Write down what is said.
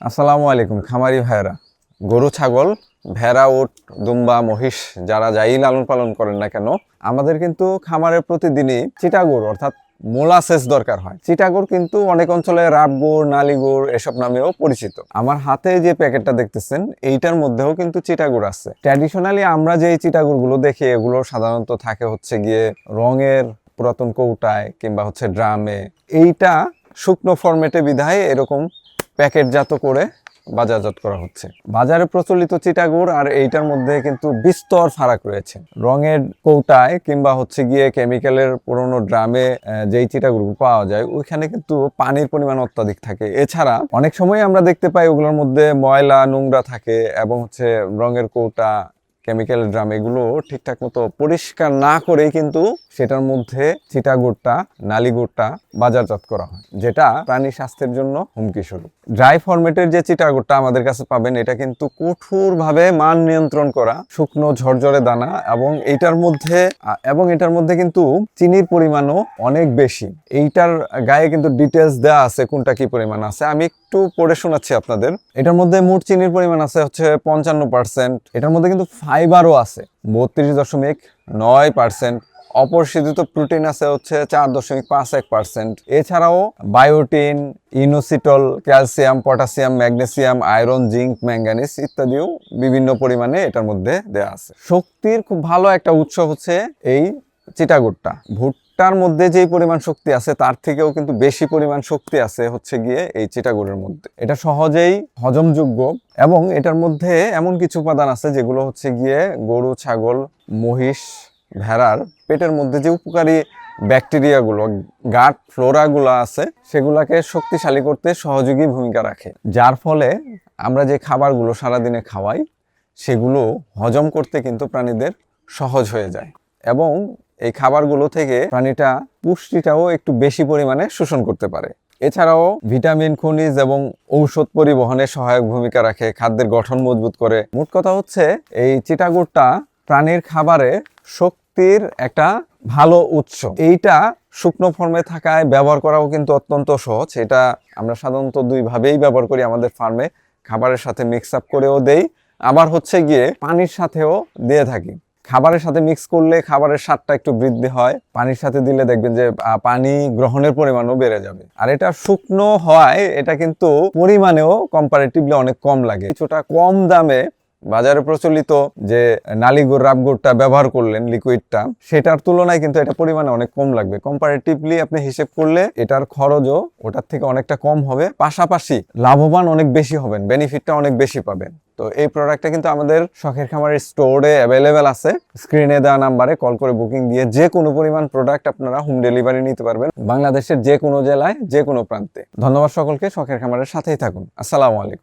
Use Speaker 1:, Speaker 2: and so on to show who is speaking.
Speaker 1: আসসালামু আলাইকুম খামারি ভাইরা। গরু ছাগল ভেড়া উট দুম্বা মহিষ যারা যাই লালন পালন করেন না কেন, আমাদের কিন্তু খামারে প্রতিদিনই চিটাগুড় অর্থাৎ মোলাসেস দরকার হয়। চিটাগুড় কিন্তু অনেক অঞ্চলে রাবগুড় নালিগুড় এসব নামেও পরিচিত। আমার হাতে যে প্যাকেটটা দেখতেছেন এইটার মধ্যেও কিন্তু চিটাগুড় আছে। ট্র্যাডিশনালি আমরা যে চিটাগুড়গুলো দেখি এগুলো সাধারণত থাকে হচ্ছে গিয়ে রঙের পুরাতন কৌটায় কিংবা হচ্ছে ড্রামে। এইটা শুকনো ফরম্যাটে বিধায় এরকম প্যাকেটজাত করে বাজারজাত করা হচ্ছে। বাজারে প্রচলিত চিটাগুড় আর এইটার মধ্যে কিন্তু বিস্তর ফারাক রয়েছে। রঙের কৌটায় কিংবা হচ্ছে গিয়ে কেমিক্যালের পুরনো ড্রামে যেই চিটাগুড় পাওয়া যায় ওইখানে কিন্তু পানির পরিমাণ অত্যাধিক থাকে। এছাড়া অনেক সময় আমরা দেখতে পাই ওগুলোর মধ্যে ময়লা নোংরা থাকে এবং হচ্ছে রঙের কৌটা কেমিক্যাল ড্রাম এগুলো ঠিকঠাক মতো পরিষ্কার না করেই কিন্তু সেটার মধ্যে চিটাগুড়টা নালিগুড়টা বাজারজাত করা হয়, যেটা প্রাণী স্বাস্থ্যের জন্য হুমকি স্বরূপ। ড্রাই ফরম্যাটের যে চিটাগুড়টা আমাদের কাছে পাবেন এটা কিন্তু কঠোরভাবে মান নিয়ন্ত্রণ করা শুকনো ঝরঝরে দানা এবং এটার মধ্যে কিন্তু চিনির পরিমাণও অনেক বেশি। এইটার গায়ে কিন্তু ডিটেলস দেওয়া আছে কোনটা কি পরিমাণ আছে। আমি একটু পড়ে শোনাচ্ছি আপনাদের। এটার মধ্যে মোট চিনির পরিমাণ আছে হচ্ছে 55%। এটার মধ্যে কিন্তু ফাইবারও আছে 32.9%। অপরিশোধিত প্রোটিন আছে হচ্ছে 4.51%। এছাড়াও বায়োটিন, inositol, calcium, potassium, magnesium, iron, zinc, manganese ইত্যাদিও বিভিন্ন পরিমাণে এটার মধ্যে দেওয়া আছে। শক্তির খুব ভালো একটা উৎস হচ্ছে এই চিটাগুড়টা। ভুট্টার মধ্যে যেই পরিমাণ শক্তি আছে তার থেকেও কিন্তু বেশি পরিমাণ শক্তি আছে হচ্ছে গিয়ে এই চিটাগুড়ের মধ্যে। এটা সহজেই হজমযোগ্য এবং এটার মধ্যে এমন কিছু উপাদান আছে যেগুলো হচ্ছে গিয়ে গরু ছাগল মহিষ ভেড়ার পেটের মধ্যে যে উপকারী ব্যাকটেরিয়াগুলো গাট ফ্লোরাগুলো আছে সেগুলোকে শক্তিশালী করতে সহযোগী ভূমিকা রাখে, যার ফলে আমরা যে খাবারগুলো সারাদিনে খাওয়াই সেগুলো হজম করতে কিন্তু প্রাণীদের সহজ হয়ে যায় এবং এই খাবারগুলো থেকে প্রাণীটা পুষ্টিটাও একটু বেশি পরিমাণে শোষণ করতে পারে। এছাড়াও ভিটামিন, খনিজ এবং ঔষধ পরিবহনে সহায়ক ভূমিকা রাখে, খাদ্যের গঠন মজবুত করে। মোট কথা হচ্ছে এই চিটাগুড়টা প্রাণীর খাবারে শক্তির একটা ভালো উৎস। এইটা শুকনো ফর্মে থাকায় ব্যবহার করাও কিন্তু অত্যন্ত সহজ। এটা আমরা সাধারণত দুই ভাবেই ব্যবহার করি। আমাদের ফার্মে খাবারের সাথে মিক্স আপ করেও দেই, আবার হচ্ছে গিয়ে পানির সাথেও দিয়ে থাকি। খাবারের সাথে মিক্স করলে খাবারের স্বাদটা একটু বৃদ্ধি হয়, পানির সাথে দিলে দেখবেন যে পানি গ্রহণের পরিমাণও বেড়ে যাবে। আর এটা শুকনো হওয়ায় এটা কিন্তু পরিমাণেও কম্পারেটিভলি অনেক কম লাগে। কিছুটা কম দামে বাজারে প্রচলিত যে নালিগুড় রাবগুড়টা ব্যবহার করলেন লিকুইডটা, সেটার তুলনায় কিন্তু এটা পরিমাণে অনেক কম লাগবে। কম্পারেটিভলি আপনি হিসেব করলে এটার খরচও ওটার থেকে অনেকটা কম হবে, পাশাপাশি লাভবান অনেক বেশি হবেন, বেনিফিটটা অনেক বেশি পাবেন। তো এই প্রোডাক্টটা কিন্তু আমাদের শখের খামারের স্টোরে অ্যাভেলেবেল আছে। স্ক্রিনে দেওয়া নাম্বারে কল করে বুকিং দিয়ে যে কোনো পরিমাণ প্রোডাক্ট আপনারা হোম ডেলিভারি নিতে পারবেন বাংলাদেশের যে কোনো জেলায় যে কোনো প্রান্তে। ধন্যবাদ সকলকে, শখের খামারের সাথেই থাকুন। আসসালামু আলাইকুম।